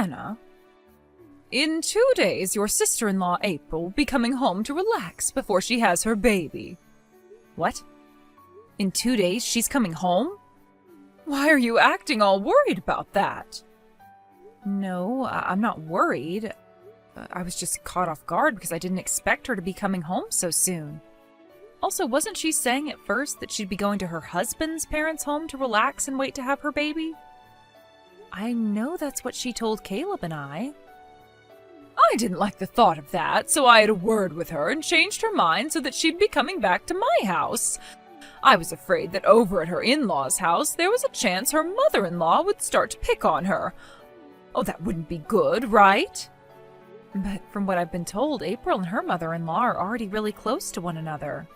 Anna, in 2 days your sister-in-law April will be coming home to relax before she has her baby. What? In 2 days she's coming home? Why are you acting all worried about that? No, I'm not worried. I was just caught off guard because I didn't expect her to be coming home so soon. Also, wasn't she saying at first that she'd be going to her husband's parents' home to relax and wait to have her baby? I know that's what she told Caleb and I. I didn't like the thought of that, so I had a word with her and changed her mind so that she'd be coming back to my house. I was afraid that over at her in-laws' house there was a chance her mother-in-law would start to pick on her. Oh, that wouldn't be good, right? But from what I've been told, April and her mother-in-law are already really close to one another.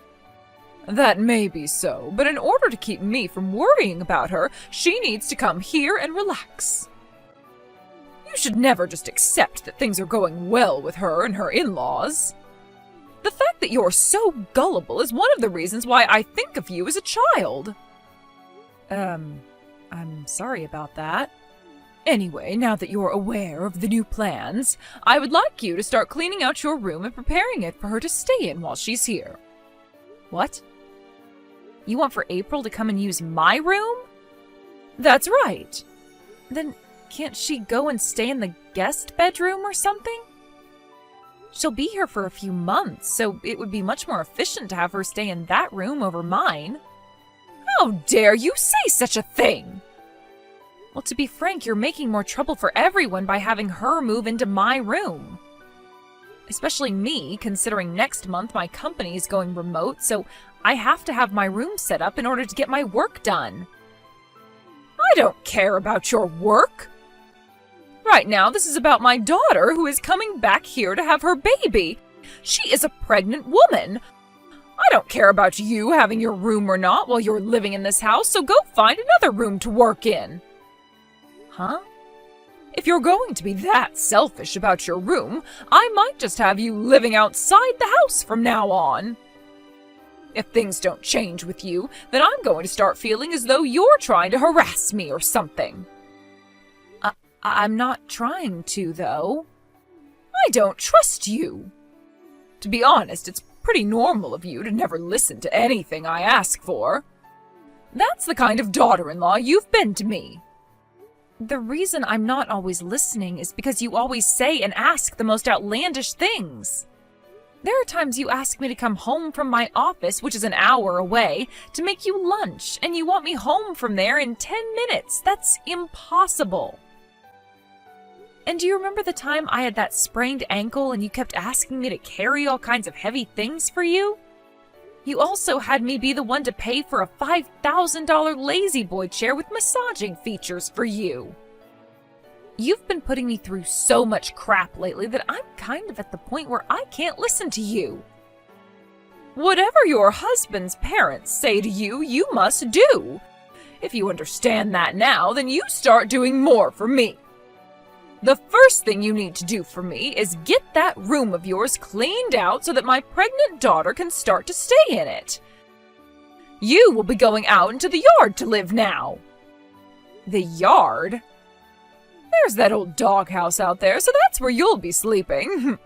That may be so, but in order to keep me from worrying about her, she needs to come here and relax. You should never just accept that things are going well with her and her in-laws. The fact that you're so gullible is one of the reasons why I think of you as a child. I'm sorry about that. Anyway, now that you're aware of the new plans, I would like you to start cleaning out your room and preparing it for her to stay in while she's here. What? You want for April to come and use my room? That's right. Then can't she go and stay in the guest bedroom or something? She'll be here for a few months, so it would be much more efficient to have her stay in that room over mine. How dare you say such a thing? Well, to be frank, you're making more trouble for everyone by having her move into my room. Especially me, considering next month my company is going remote, so I have to have my room set up in order to get my work done. I don't care about your work. Right now, this is about my daughter who is coming back here to have her baby. She is a pregnant woman. I don't care about you having your room or not while you're living in this house, so go find another room to work in. Huh? If you're going to be that selfish about your room, I might just have you living outside the house from now on. If things don't change with you, then I'm going to start feeling as though you're trying to harass me or something. I'm not trying to, though. I don't trust you. To be honest, it's pretty normal of you to never listen to anything I ask for. That's the kind of daughter-in-law you've been to me. The reason I'm not always listening is because you always say and ask the most outlandish things. There are times you ask me to come home from my office, which is an hour away, to make you lunch, and you want me home from there in 10 minutes. That's impossible. And do you remember the time I had that sprained ankle and you kept asking me to carry all kinds of heavy things for you? You also had me be the one to pay for a $5,000 lazy boy chair with massaging features for you. You've been putting me through so much crap lately that I'm kind of at the point where I can't listen to you. Whatever your husband's parents say to you, you must do. If you understand that now, then you start doing more for me. The first thing you need to do for me is get that room of yours cleaned out so that my pregnant daughter can start to stay in it. You will be going out into the yard to live now. The yard? There's that old doghouse out there, so that's where you'll be sleeping.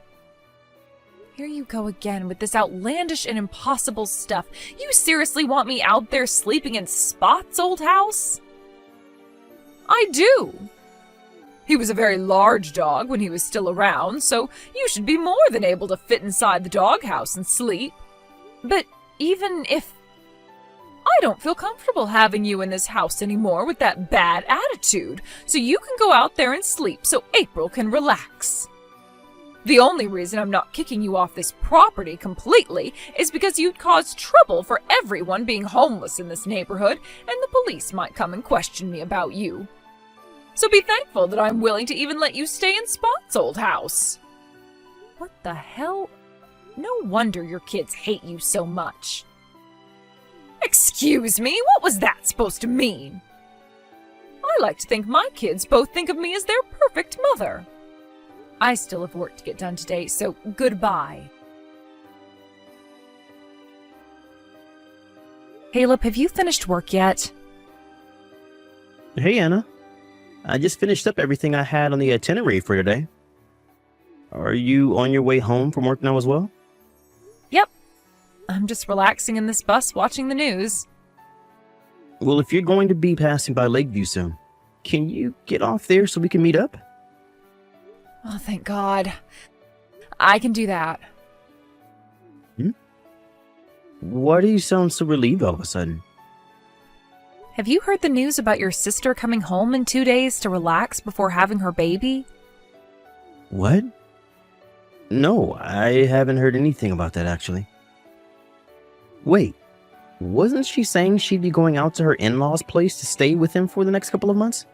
Here you go again with this outlandish and impossible stuff. You seriously want me out there sleeping in Spot's old house? I do. He was a very large dog when he was still around, so you should be more than able to fit inside the doghouse and sleep. But even if... I don't feel comfortable having you in this house anymore with that bad attitude, so you can go out there and sleep so April can relax. The only reason I'm not kicking you off this property completely is because you'd cause trouble for everyone being homeless in this neighborhood, and the police might come and question me about you. So be thankful that I'm willing to even let you stay in Spot's old house. What the hell? No wonder your kids hate you so much. Excuse me, what was that supposed to mean? I like to think my kids both think of me as their perfect mother. I still have work to get done today, so goodbye. Caleb, have you finished work yet? Hey, Anna. I just finished up everything I had on the itinerary for today. Are you on your way home from work now as well? Yep. I'm just relaxing in this bus watching the news. Well, if you're going to be passing by Lakeview soon, can you get off there so we can meet up? Oh, thank God. I can do that. Why do you sound so relieved all of a sudden? Have you heard the news about your sister coming home in 2 days to relax before having her baby? What? No, I haven't heard anything about that actually. Wait, wasn't she saying she'd be going out to her in-laws' place to stay with him for the next couple of months?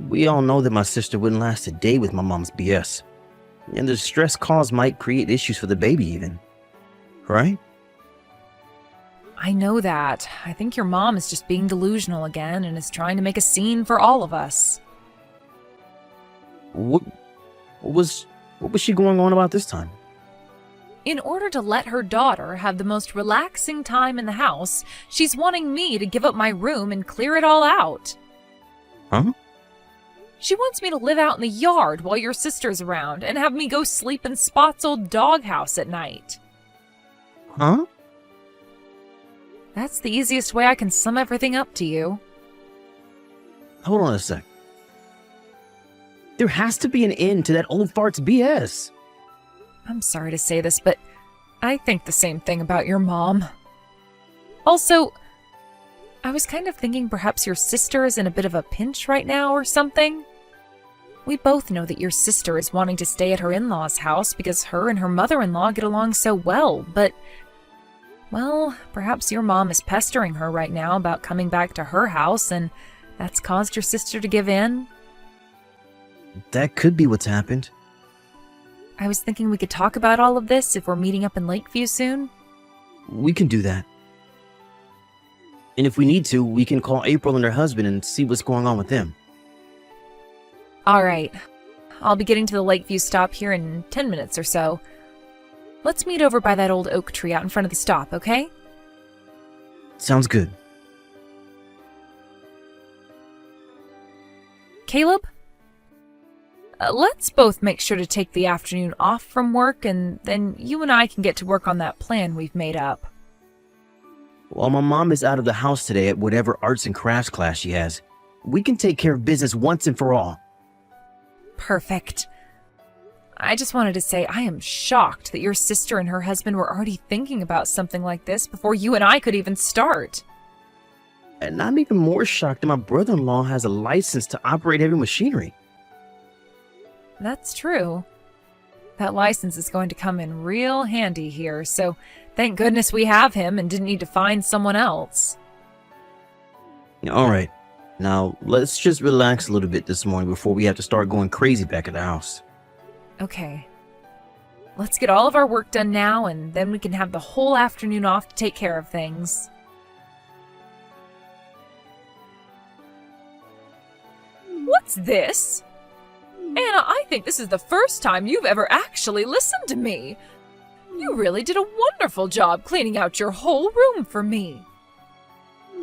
We all know that my sister wouldn't last a day with my mom's BS. And the stress caused might create issues for the baby even. Right? I know that. I think your mom is just being delusional again and is trying to make a scene for all of us. What was she going on about this time? In order to let her daughter have the most relaxing time in the house, she's wanting me to give up my room and clear it all out. Huh? She wants me to live out in the yard while your sister's around and have me go sleep in Spot's old doghouse at night. Huh? That's the easiest way I can sum everything up to you. Hold on a sec. There has to be an end to that old fart's BS. I'm sorry to say this, but I think the same thing about your mom. Also, I was kind of thinking perhaps your sister is in a bit of a pinch right now or something. We both know that your sister is wanting to stay at her in-laws' house because her and her mother-in-law get along so well, but, well, perhaps your mom is pestering her right now about coming back to her house, and that's caused your sister to give in. That could be what's happened. I was thinking we could talk about all of this if we're meeting up in Lakeview soon. We can do that. And if we need to, we can call April and her husband and see what's going on with them. All right. I'll be getting to the Lakeview stop here in 10 minutes or so. Let's meet over by that old oak tree out in front of the stop, okay? Sounds good. Caleb? Let's both make sure to take the afternoon off from work, and then you and I can get to work on that plan we've made up. While my mom is out of the house today at whatever arts and crafts class she has, we can take care of business once and for all. Perfect. I just wanted to say I am shocked that your sister and her husband were already thinking about something like this before you and I could even start. And I'm even more shocked that my brother-in-law has a license to operate heavy machinery. That's true. That license is going to come in real handy here, so thank goodness we have him and didn't need to find someone else. Alright, now let's just relax a little bit this morning before we have to start going crazy back at the house. Okay. Let's get all of our work done now, and then we can have the whole afternoon off to take care of things. What's this? Anna, I think this is the first time you've ever actually listened to me. You really did a wonderful job cleaning out your whole room for me.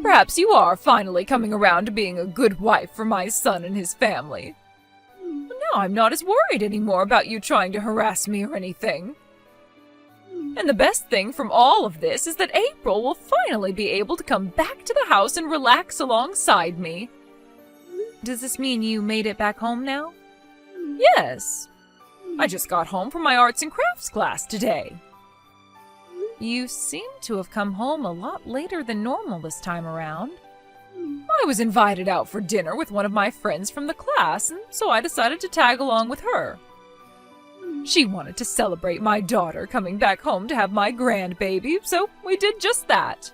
Perhaps you are finally coming around to being a good wife for my son and his family. Now I'm not as worried anymore about you trying to harass me or anything. And the best thing from all of this is that April will finally be able to come back to the house and relax alongside me. Does this mean you made it back home now? Yes. I just got home from my arts and crafts class today. You seem to have come home a lot later than normal this time around. I was invited out for dinner with one of my friends from the class, and so I decided to tag along with her. She wanted to celebrate my daughter coming back home to have my grandbaby, so we did just that.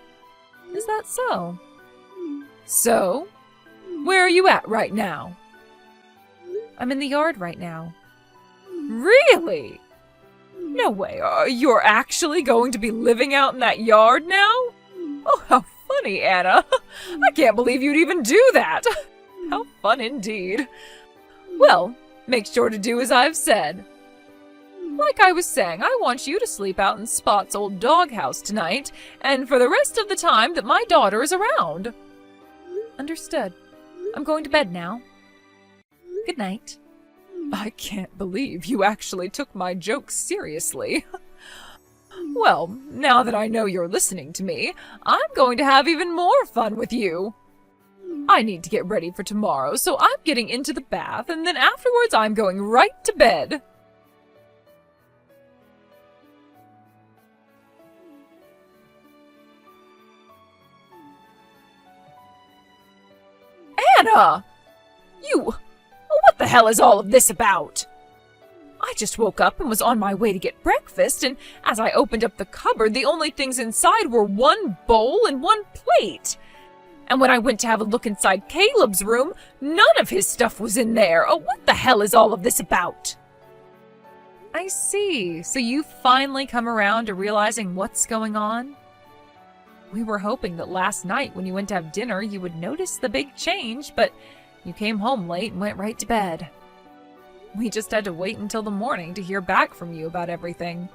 Is that so? So, where are you at right now? I'm in the yard right now. Really? No way, you're actually going to be living out in that yard now? Oh, how funny, Anna. I can't believe you'd even do that. How fun indeed. Well, make sure to do as I've said. Like I was saying, I want you to sleep out in Spot's old doghouse tonight, and for the rest of the time that my daughter is around. Understood. I'm going to bed now. Good night. I can't believe you actually took my joke seriously. Well, now that I know you're listening to me, I'm going to have even more fun with you. I need to get ready for tomorrow, so I'm getting into the bath, and then afterwards I'm going right to bed. Anna! What the hell is all of this about? I just woke up and was on my way to get breakfast, and as I opened up the cupboard, the only things inside were one bowl and one plate. And when I went to have a look inside Caleb's room, none of his stuff was in there. Oh, what the hell is all of this about? I see. So you've finally come around to realizing what's going on? We were hoping that last night when you went to have dinner, you would notice the big change, but you came home late and went right to bed. We just had to wait until the morning to hear back from you about everything.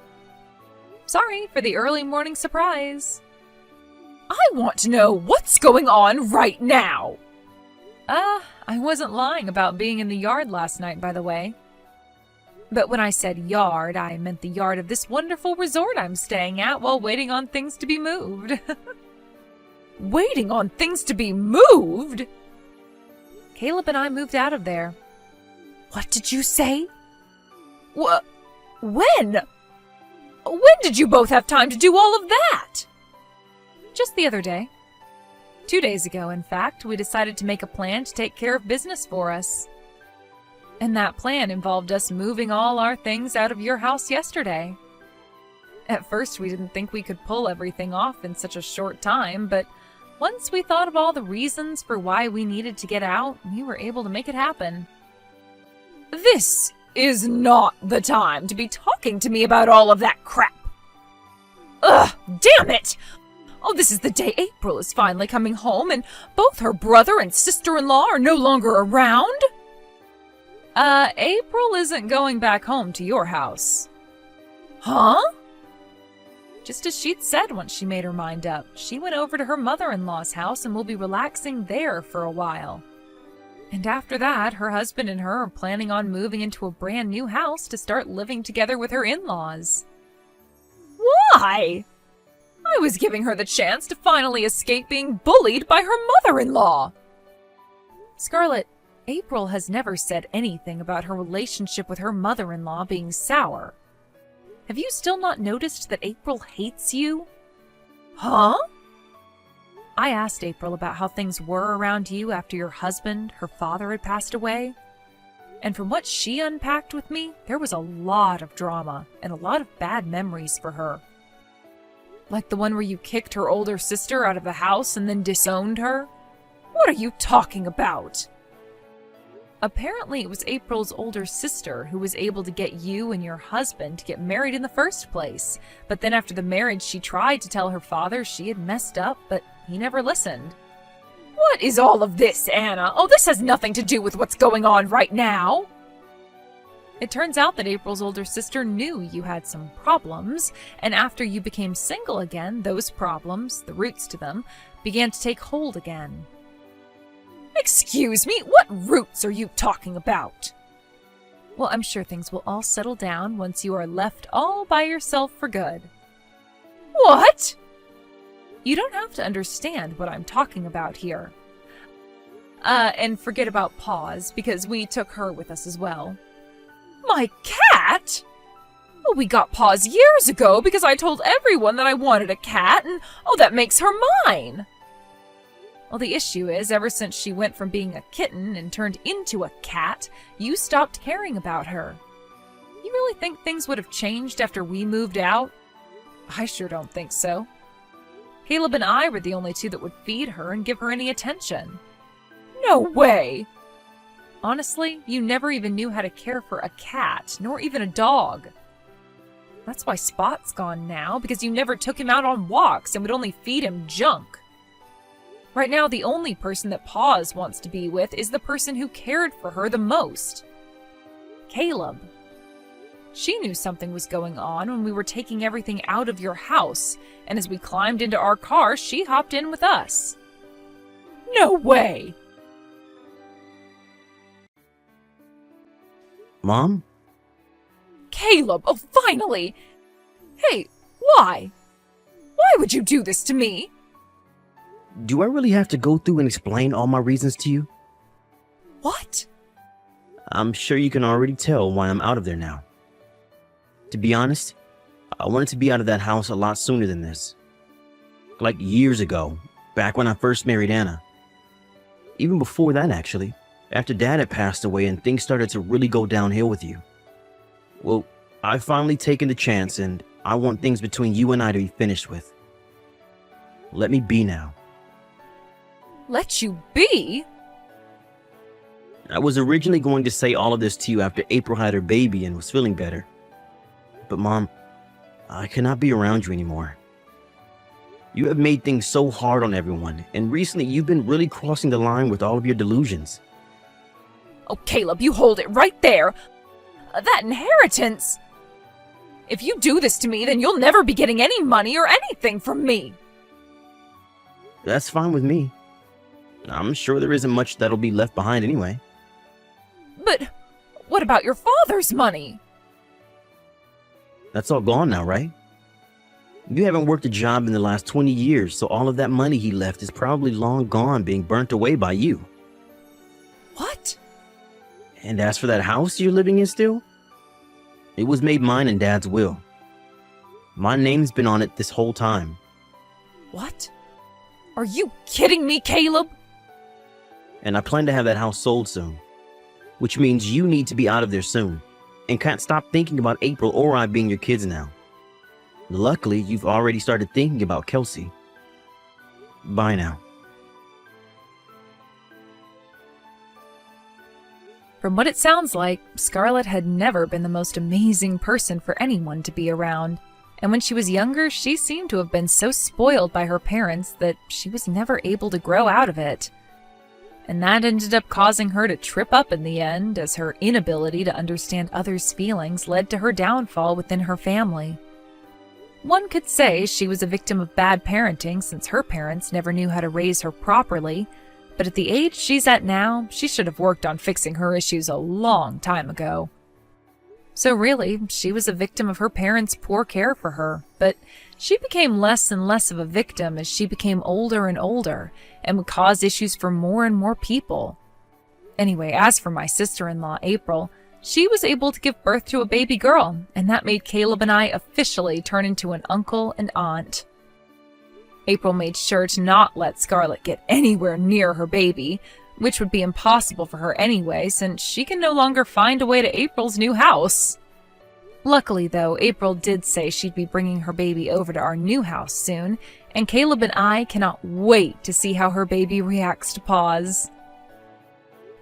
Sorry for the early morning surprise. I want to know what's going on right now. I wasn't lying about being in the yard last night, by the way. But when I said yard, I meant the yard of this wonderful resort I'm staying at while waiting on things to be moved. Waiting on things to be moved? Caleb and I moved out of there. What did you say? When? When did you both have time to do all of that? Just the other day. 2 days ago, in fact, we decided to make a plan to take care of business for us. And that plan involved us moving all our things out of your house yesterday. At first, we didn't think we could pull everything off in such a short time, but once we thought of all the reasons for why we needed to get out, we were able to make it happen. This is not the time to be talking to me about all of that crap. Ugh, damn it! Oh, this is the day April is finally coming home, and both her brother and sister-in-law are no longer around? April isn't going back home to your house. Huh? Just as she'd said once she made her mind up, she went over to her mother-in-law's house and will be relaxing there for a while. And after that, her husband and her are planning on moving into a brand new house to start living together with her in-laws. Why? I was giving her the chance to finally escape being bullied by her mother-in-law. Scarlett, April has never said anything about her relationship with her mother-in-law being sour. Have you still not noticed that April hates you? Huh? I asked April about how things were around you after your husband, her father, had passed away. And from what she unpacked with me, there was a lot of drama and a lot of bad memories for her. Like the one where you kicked her older sister out of the house and then disowned her? What are you talking about? Apparently it was April's older sister who was able to get you and your husband to get married in the first place. But then after the marriage, she tried to tell her father she had messed up, but he never listened. What is all of this, Anna? Oh, this has nothing to do with what's going on right now. It turns out that April's older sister knew you had some problems, and after you became single again, those problems, the roots to them, began to take hold again. Excuse me, what roots are you talking about? Well, I'm sure things will all settle down once you are left all by yourself for good. What? You don't have to understand what I'm talking about here. And forget about Paws, because we took her with us as well. My cat? Oh, we got Paws years ago because I told everyone that I wanted a cat, and oh, that makes her mine. Well, the issue is, ever since she went from being a kitten and turned into a cat, you stopped caring about her. You really think things would have changed after we moved out? I sure don't think so. Caleb and I were the only two that would feed her and give her any attention. No way! Honestly, you never even knew how to care for a cat, nor even a dog. That's why Spot's gone now, because you never took him out on walks and would only feed him junk. Right now, the only person that Paws wants to be with is the person who cared for her the most. Caleb. She knew something was going on when we were taking everything out of your house, and as we climbed into our car, she hopped in with us. No way! Mom? Caleb, oh, finally! Hey, why? Why would you do this to me? Do I really have to go through and explain all my reasons to you? What? I'm sure you can already tell why I'm out of there now. To be honest, I wanted to be out of that house a lot sooner than this. Like years ago, back when I first married Anna. Even before that, actually, after Dad had passed away and things started to really go downhill with you. Well, I've finally taken the chance and I want things between you and I to be finished with. Let me be now. Let you be? I was originally going to say all of this to you after April had her baby and was feeling better. But Mom, I cannot be around you anymore. You have made things so hard on everyone, and recently you've been really crossing the line with all of your delusions. Oh, Caleb, you hold it right there. That inheritance. If you do this to me, then you'll never be getting any money or anything from me. That's fine with me. I'm sure there isn't much that'll be left behind anyway. But what about your father's money? That's all gone now, right? You haven't worked a job in the last 20 years, so all of that money he left is probably long gone, being burnt away by you. What? And as for that house you're living in still, it was made mine in Dad's will. My name's been on it this whole time. What? Are you kidding me, Caleb? And I plan to have that house sold soon, which means you need to be out of there soon and can't stop thinking about April or I being your kids now. Luckily, you've already started thinking about Kelsey. Bye now. From what it sounds like, Scarlett had never been the most amazing person for anyone to be around. And when she was younger, she seemed to have been so spoiled by her parents that she was never able to grow out of it. And that ended up causing her to trip up in the end, as her inability to understand others' feelings led to her downfall within her family. One could say she was a victim of bad parenting since her parents never knew how to raise her properly, but at the age she's at now, she should have worked on fixing her issues a long time ago. So really, she was a victim of her parents' poor care for her, but she became less and less of a victim as she became older and older, and would cause issues for more and more people. Anyway, as for my sister-in-law, April, she was able to give birth to a baby girl, and that made Caleb and I officially turn into an uncle and aunt. April made sure to not let Scarlett get anywhere near her baby, which would be impossible for her anyway, since she can no longer find a way to April's new house. Luckily, though, April did say she'd be bringing her baby over to our new house soon, and Caleb and I cannot wait to see how her baby reacts to Paws.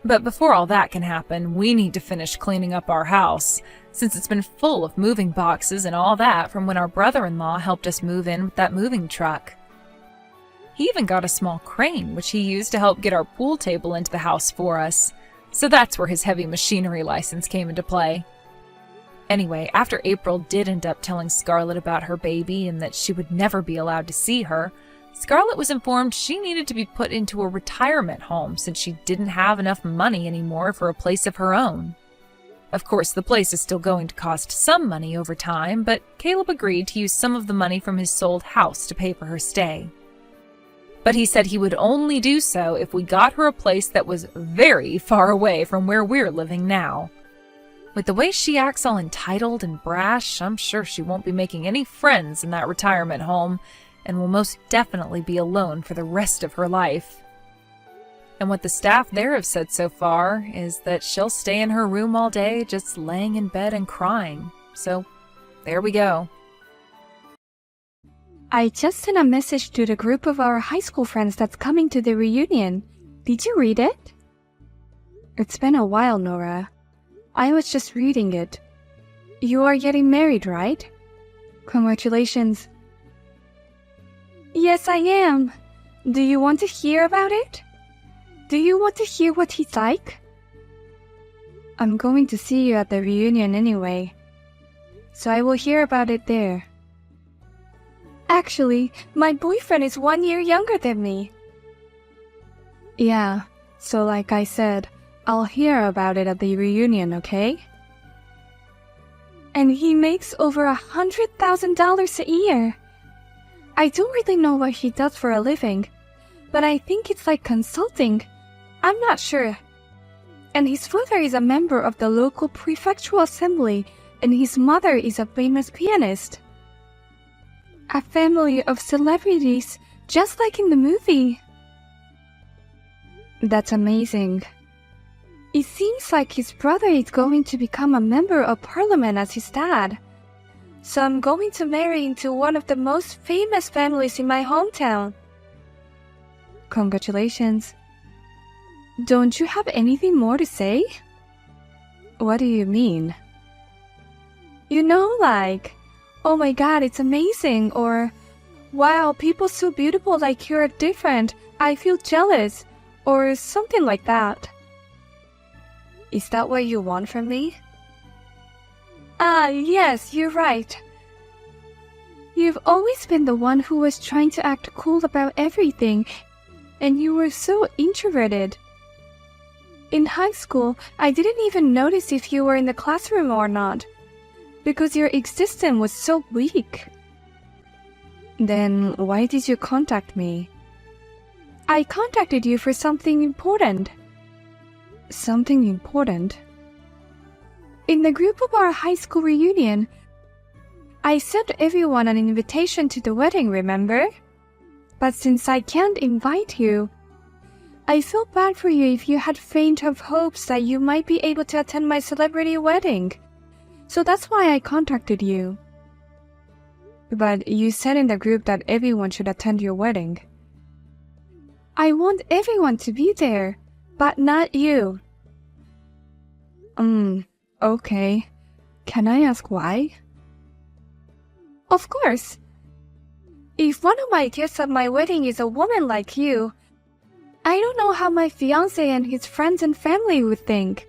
But before all that can happen, we need to finish cleaning up our house, since it's been full of moving boxes and all that from when our brother-in-law helped us move in with that moving truck. He even got a small crane, which he used to help get our pool table into the house for us, so that's where his heavy machinery license came into play. Anyway, after April did end up telling Scarlett about her baby and that she would never be allowed to see her, Scarlett was informed she needed to be put into a retirement home since she didn't have enough money anymore for a place of her own. Of course, the place is still going to cost some money over time, but Caleb agreed to use some of the money from his sold house to pay for her stay. But he said he would only do so if we got her a place that was very far away from where we're living now. With the way she acts all entitled and brash, I'm sure she won't be making any friends in that retirement home, and will most definitely be alone for the rest of her life. And what the staff there have said so far is that she'll stay in her room all day just laying in bed and crying. So, there we go. I just sent a message to the group of our high school friends that's coming to the reunion. Did you read it? It's been a while, Nora. I was just reading it. You are getting married, right? Congratulations. Yes, I am. Do you want to hear about it? Do you want to hear what he's like? I'm going to see you at the reunion anyway, so I will hear about it there. Actually, my boyfriend is 1 year younger than me. Yeah, so like I said, I'll hear about it at the reunion, okay? And he makes over $100,000 a year. I don't really know what he does for a living, but I think it's like consulting. I'm not sure. And his father is a member of the local prefectural assembly, and his mother is a famous pianist. A family of celebrities, just like in the movie. That's amazing. It seems like his brother is going to become a member of parliament as his dad. So I'm going to marry into one of the most famous families in my hometown. Congratulations. Don't you have anything more to say? What do you mean? You know, like, oh my god, it's amazing, or wow, people so beautiful like you are different, I feel jealous, or something like that. Is that what you want from me? Yes, you're right. You've always been the one who was trying to act cool about everything, and you were so introverted. In high school, I didn't even notice if you were in the classroom or not, because your existence was so weak. Then why did you contact me? I contacted you for something important. Something important? In the group of our high school reunion, I sent everyone an invitation to the wedding, remember? But since I can't invite you, I feel bad for you if you had faint of hopes that you might be able to attend my celebrity wedding. So that's why I contacted you. But you said in the group that everyone should attend your wedding. I want everyone to be there, but not you. Okay. Can I ask why? Of course. If one of my guests at my wedding is a woman like you, I don't know how my fiancé and his friends and family would think.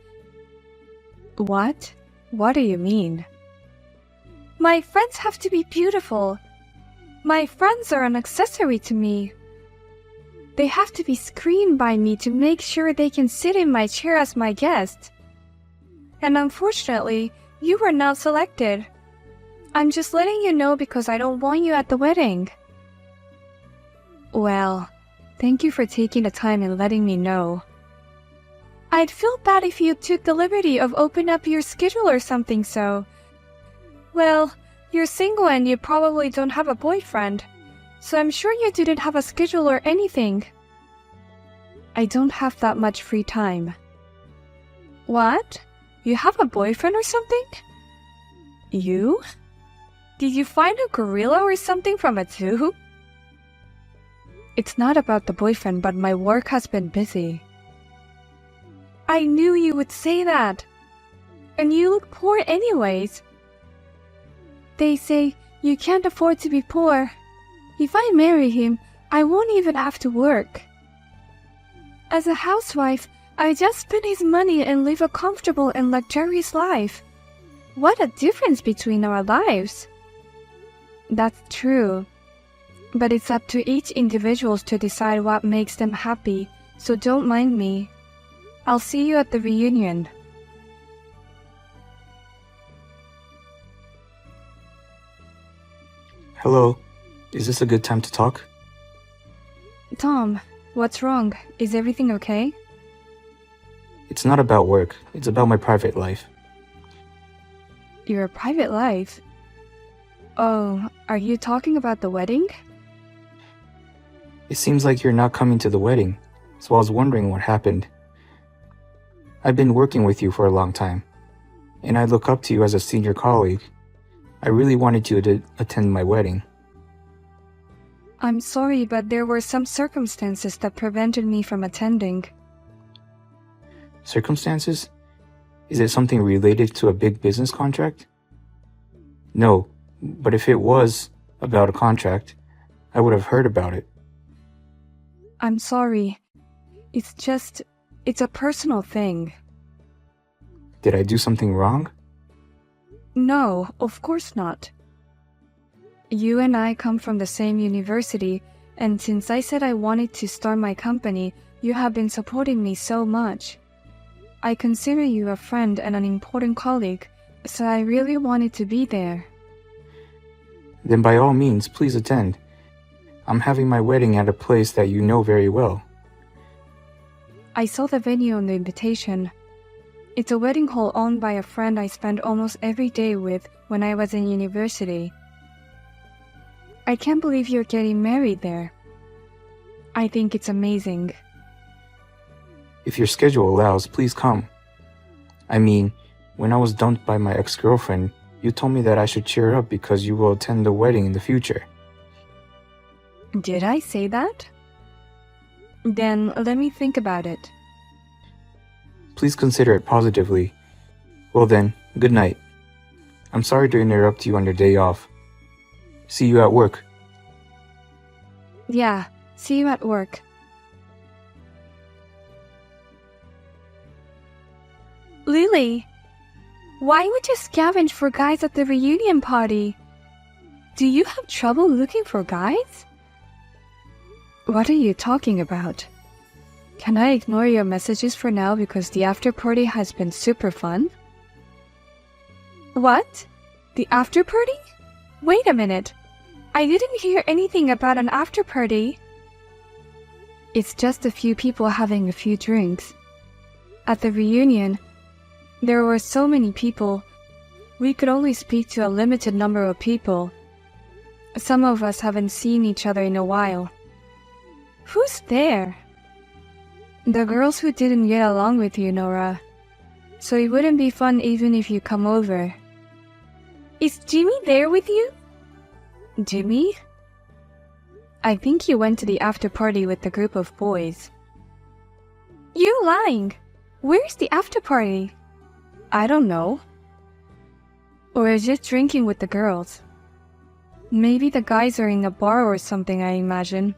What? What do you mean? My friends have to be beautiful. My friends are an accessory to me. They have to be screened by me to make sure they can sit in my chair as my guest. And unfortunately, you were not selected. I'm just letting you know because I don't want you at the wedding. Well, thank you for taking the time and letting me know. I'd feel bad if you took the liberty of opening up your schedule or something so. Well, you're single and you probably don't have a boyfriend, so I'm sure you didn't have a schedule or anything. I don't have that much free time. What? You have a boyfriend or something? You? Did you find a gorilla or something from a zoo? It's not about the boyfriend, but my work has been busy. I knew you would say that. And you look poor anyways. They say you can't afford to be poor. If I marry him, I won't even have to work. As a housewife, I just spend his money and live a comfortable and luxurious life. What a difference between our lives. That's true. But it's up to each individual to decide what makes them happy, so don't mind me. I'll see you at the reunion. Hello. Is this a good time to talk? Tom, what's wrong? Is everything okay? It's not about work. It's about my private life. Your private life? Oh, are you talking about the wedding? It seems like you're not coming to the wedding, so I was wondering what happened. I've been working with you for a long time, and I look up to you as a senior colleague. I really wanted you to attend my wedding. I'm sorry, but there were some circumstances that prevented me from attending. Circumstances? Is it something related to a big business contract? No, but if it was about a contract, I would have heard about it. I'm sorry. It's a personal thing. Did I do something wrong? No, of course not. You and I come from the same university, and since I said I wanted to start my company, you have been supporting me so much. I consider you a friend and an important colleague, so I really wanted to be there. Then by all means, please attend. I'm having my wedding at a place that you know very well. I saw the venue on the invitation. It's a wedding hall owned by a friend I spent almost every day with when I was in university. I can't believe you're getting married there. I think it's amazing. If your schedule allows, please come. I mean, when I was dumped by my ex-girlfriend, you told me that I should cheer up because you will attend the wedding in the future. Did I say that? Then let me think about it. Please consider it positively. Well then, good night. I'm sorry to interrupt you on your day off. See you at work. Yeah, see you at work. Lily, why would you scavenge for guys at the reunion party? Do you have trouble looking for guys? What are you talking about? Can I ignore your messages for now because the after party has been super fun? What? The after party? Wait a minute. I didn't hear anything about an after party. It's just a few people having a few drinks. At the reunion, there were so many people. We could only speak to a limited number of people. Some of us haven't seen each other in a while. Who's there? The girls who didn't get along with you, Nora. So it wouldn't be fun even if you come over. Is Jimmy there with you? Jimmy? I think he went to the after party with the group of boys. You're lying. Where's the after party? I don't know. Or just drinking with the girls. Maybe the guys are in a bar or something, I imagine.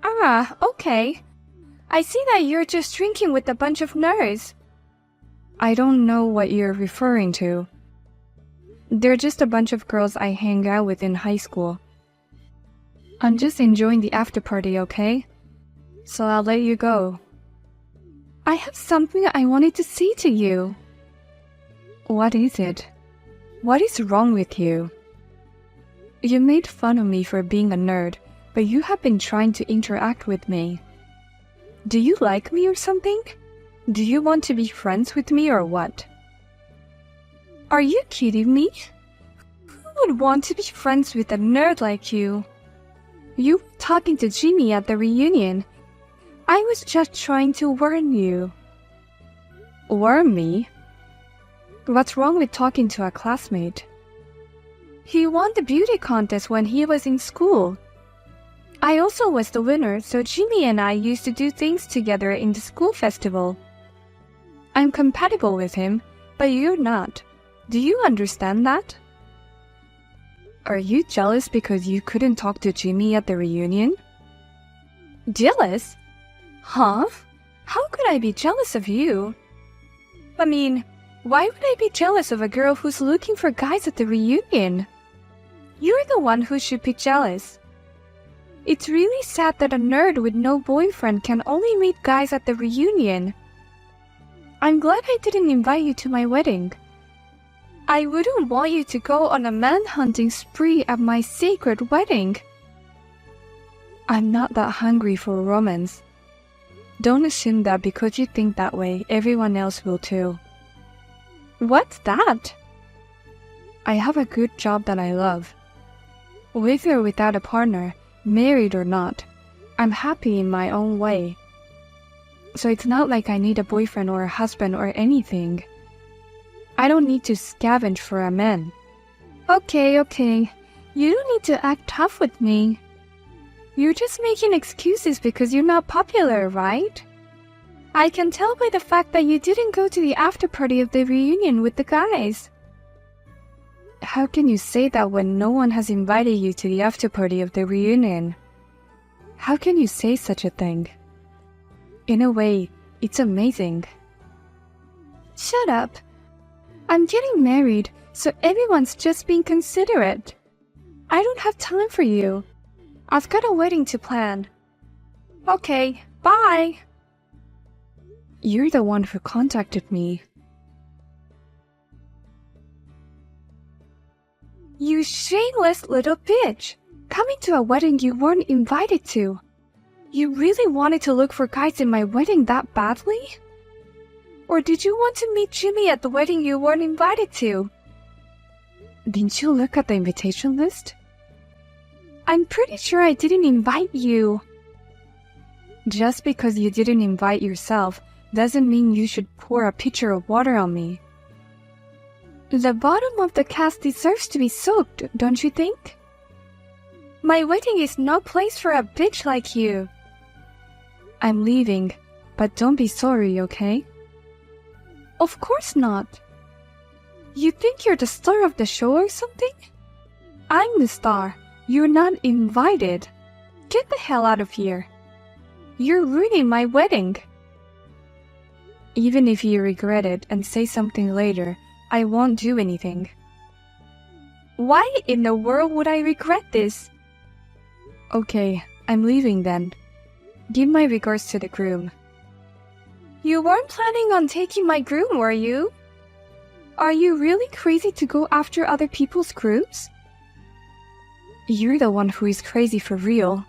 Ah, okay. I see that you're just drinking with a bunch of nerds. I don't know what you're referring to. They're just a bunch of girls I hang out with in high school. I'm just enjoying the after party, okay? So I'll let you go. I have something I wanted to say to you. What is it? What is wrong with you? You made fun of me for being a nerd, but you have been trying to interact with me. Do you like me or something? Do you want to be friends with me or what? Are you kidding me? Who would want to be friends with a nerd like you? You were talking to Jimmy at the reunion. I was just trying to warn you. Warn me? What's wrong with talking to a classmate? He won the beauty contest when he was in school. I also was the winner, so Jimmy and I used to do things together in the school festival. I'm compatible with him, but you're not. Do you understand that? Are you jealous because you couldn't talk to Jimmy at the reunion? Jealous? Huh? How could I be jealous of you? I mean, why would I be jealous of a girl who's looking for guys at the reunion? You're the one who should be jealous. It's really sad that a nerd with no boyfriend can only meet guys at the reunion. I'm glad I didn't invite you to my wedding. I wouldn't want you to go on a man-hunting spree at my sacred wedding. I'm not that hungry for romance. Don't assume that because you think that way, everyone else will too. What's that? I have a good job that I love. With or without a partner, married or not, I'm happy in my own way. So it's not like I need a boyfriend or a husband or anything. I don't need to scavenge for a man. Okay. You don't need to act tough with me. You're just making excuses because you're not popular, right? I can tell by the fact that you didn't go to the after party of the reunion with the guys. How can you say that when no one has invited you to the after party of the reunion? How can you say such a thing? In a way, it's amazing. Shut up. I'm getting married, so everyone's just being considerate. I don't have time for you. I've got a wedding to plan. Okay, bye. You're the one who contacted me. You shameless little bitch! Coming to a wedding you weren't invited to. You really wanted to look for guys in my wedding that badly? Or did you want to meet Jimmy at the wedding you weren't invited to? Didn't you look at the invitation list? I'm pretty sure I didn't invite you. Just because you didn't invite yourself doesn't mean you should pour a pitcher of water on me. The bottom of the cast deserves to be soaked, don't you think? My wedding is no place for a bitch like you. I'm leaving, but don't be sorry, okay? Of course not. You think you're the star of the show or something? I'm the star. You're not invited. Get the hell out of here. You're ruining my wedding. Even if you regret it and say something later, I won't do anything. Why in the world would I regret this? Okay, I'm leaving then. Give my regards to the groom. You weren't planning on taking my groom, were you? Are you really crazy to go after other people's grooms? You're the one who is crazy for real.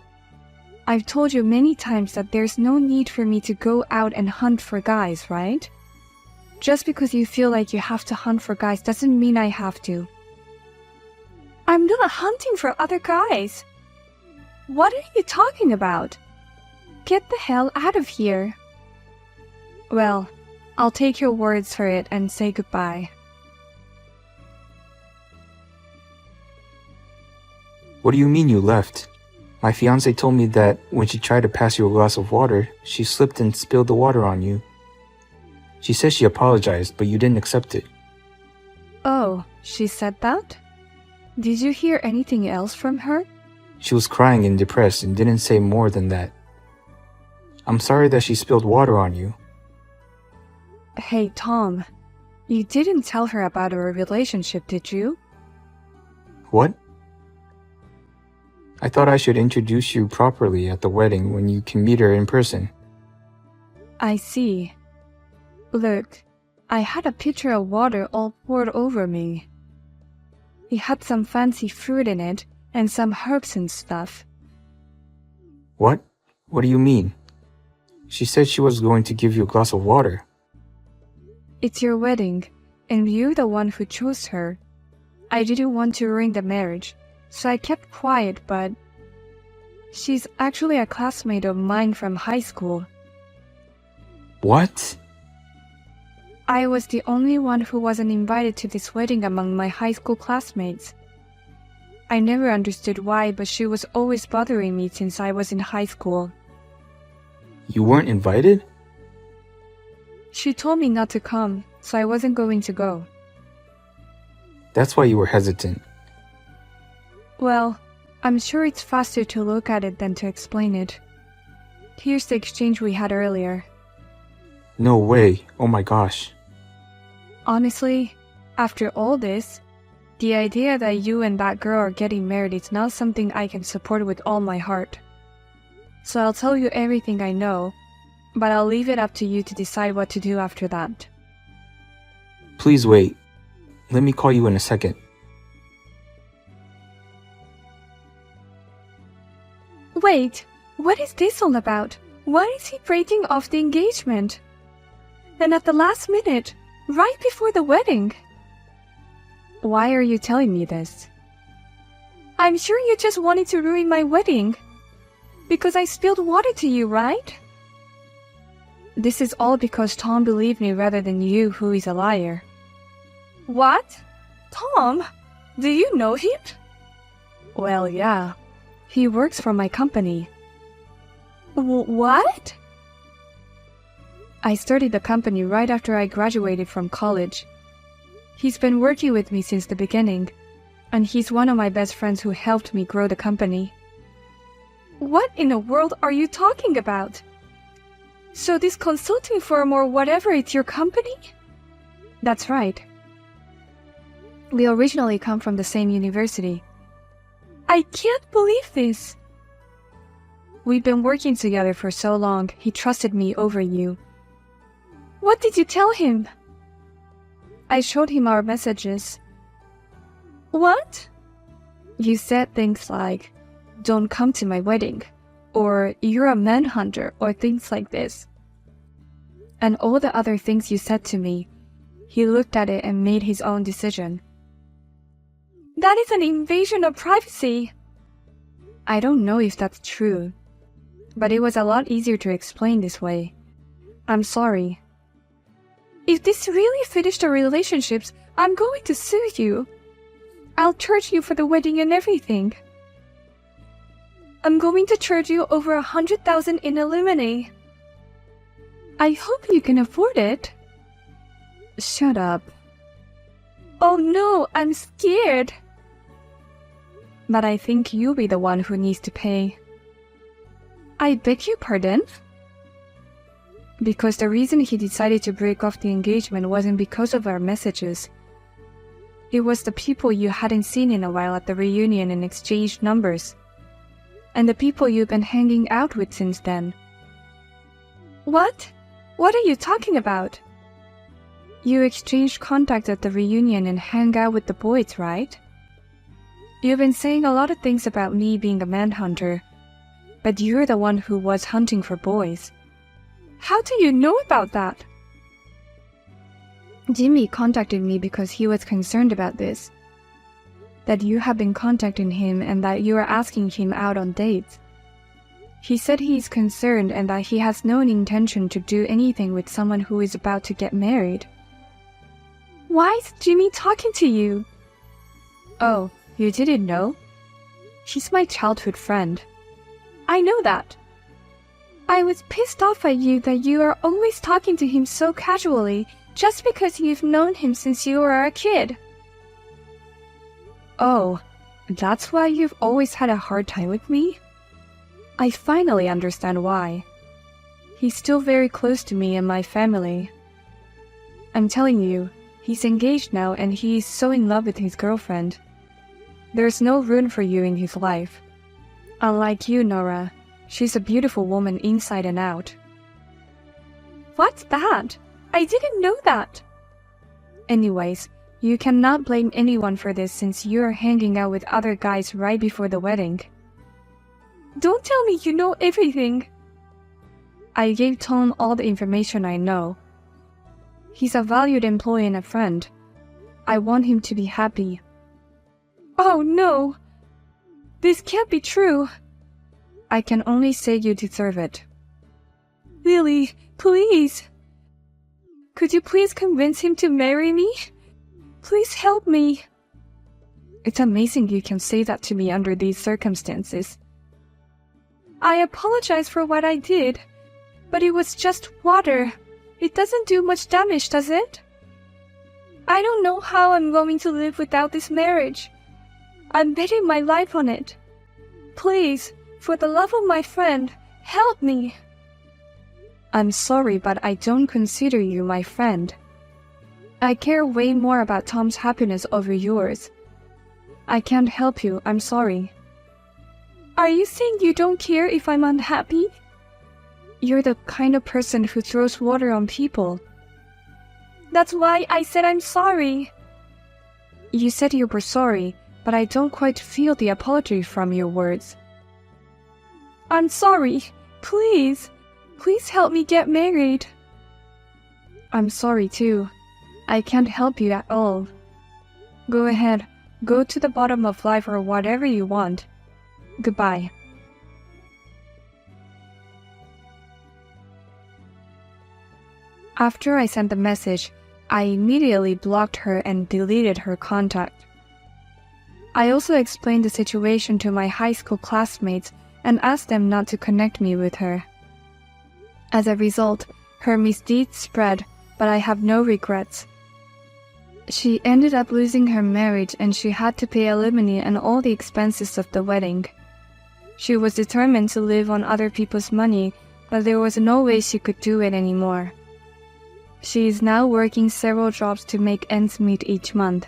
I've told you many times that there's no need for me to go out and hunt for guys, right? Just because you feel like you have to hunt for guys doesn't mean I have to. I'm not hunting for other guys. What are you talking about? Get the hell out of here. Well, I'll take your words for it and say goodbye. What do you mean you left? My fiancée told me that when she tried to pass you a glass of water, she slipped and spilled the water on you. She said she apologized, but you didn't accept it. Oh, she said that? Did you hear anything else from her? She was crying and depressed and didn't say more than that. I'm sorry that she spilled water on you. Hey, Tom. You didn't tell her about our relationship, did you? What? I thought I should introduce you properly at the wedding when you can meet her in person. I see. Look, I had a pitcher of water all poured over me. It had some fancy fruit in it and some herbs and stuff. What? What do you mean? She said she was going to give you a glass of water. It's your wedding, and you're the one who chose her. I didn't want to ruin the marriage, so I kept quiet, but she's actually a classmate of mine from high school. What? I was the only one who wasn't invited to this wedding among my high school classmates. I never understood why, but she was always bothering me since I was in high school. You weren't invited? She told me not to come, so I wasn't going to go. That's why you were hesitant. Well, I'm sure it's faster to look at it than to explain it. Here's the exchange we had earlier. No way. Oh my gosh. Honestly, after all this, the idea that you and that girl are getting married is not something I can support with all my heart. So I'll tell you everything I know, but I'll leave it up to you to decide what to do after that. Please wait. Let me call you in a second. Wait, what is this all about? Why is he breaking off the engagement? And at the last minute, right before the wedding. Why are you telling me this? I'm sure you just wanted to ruin my wedding. Because I spilled water to you, right? This is all because Tom believed me rather than you, who is a liar. What? Tom? Do you know him? Well, yeah. He works for my company. What? I started the company right after I graduated from college. He's been working with me since the beginning, and he's one of my best friends who helped me grow the company. What in the world are you talking about? So this consulting firm or whatever, it's your company? That's right. We originally come from the same university. I can't believe this. We've been working together for so long, he trusted me over you. What did you tell him? I showed him our messages. What? You said things like, "Don't come to my wedding," or "You're a manhunter," or things like this. And all the other things you said to me, he looked at it and made his own decision. That is an invasion of privacy. I don't know if that's true, but it was a lot easier to explain this way. I'm sorry. If this really finished our relationships, I'm going to sue you. I'll charge you for the wedding and everything. I'm going to charge you over 100,000 in alimony. I hope you can afford it. Shut up. Oh no, I'm scared. But I think you'll be the one who needs to pay. I beg your pardon? Because the reason he decided to break off the engagement wasn't because of our messages. It was the people you hadn't seen in a while at the reunion and exchanged numbers. And the people you've been hanging out with since then. What? What are you talking about? You exchanged contact at the reunion and hang out with the boys, right? You've been saying a lot of things about me being a manhunter, but you're the one who was hunting for boys. How do you know about that? Jimmy contacted me because he was concerned about this. That you have been contacting him and that you are asking him out on dates. He said he is concerned and that he has no intention to do anything with someone who is about to get married. Why is Jimmy talking to you? Oh, you didn't know? He's my childhood friend. I know that. I was pissed off at you that you are always talking to him so casually just because you've known him since you were a kid. Oh, that's why you've always had a hard time with me? I finally understand why. He's still very close to me and my family. I'm telling you, he's engaged now and he is so in love with his girlfriend. There's no room for you in his life. Unlike you, Nora, she's a beautiful woman inside and out. What's that? I didn't know that. Anyways, you cannot blame anyone for this since you're hanging out with other guys right before the wedding. Don't tell me you know everything. I gave Tom all the information I know. He's a valued employee and a friend. I want him to be happy. Oh no! This can't be true. I can only say you deserve it. Lily, please. Could you please convince him to marry me? Please help me. It's amazing you can say that to me under these circumstances. I apologize for what I did, but it was just water. It doesn't do much damage, does it? I don't know how I'm going to live without this marriage. I'm betting my life on it. Please, for the love of my friend, help me. I'm sorry, but I don't consider you my friend. I care way more about Tom's happiness over yours. I can't help you, I'm sorry. Are you saying you don't care if I'm unhappy? You're the kind of person who throws water on people. That's why I said I'm sorry. You said you were sorry, but I don't quite feel the apology from your words. I'm sorry. Please. Please help me get married. I'm sorry too. I can't help you at all. Go ahead. Go to the bottom of life or whatever you want. Goodbye. After I sent the message, I immediately blocked her and deleted her contact. I also explained the situation to my high school classmates and asked them not to connect me with her. As a result, her misdeeds spread, but I have no regrets. She ended up losing her marriage and she had to pay alimony and all the expenses of the wedding. She was determined to live on other people's money, but there was no way she could do it anymore. She is now working several jobs to make ends meet each month.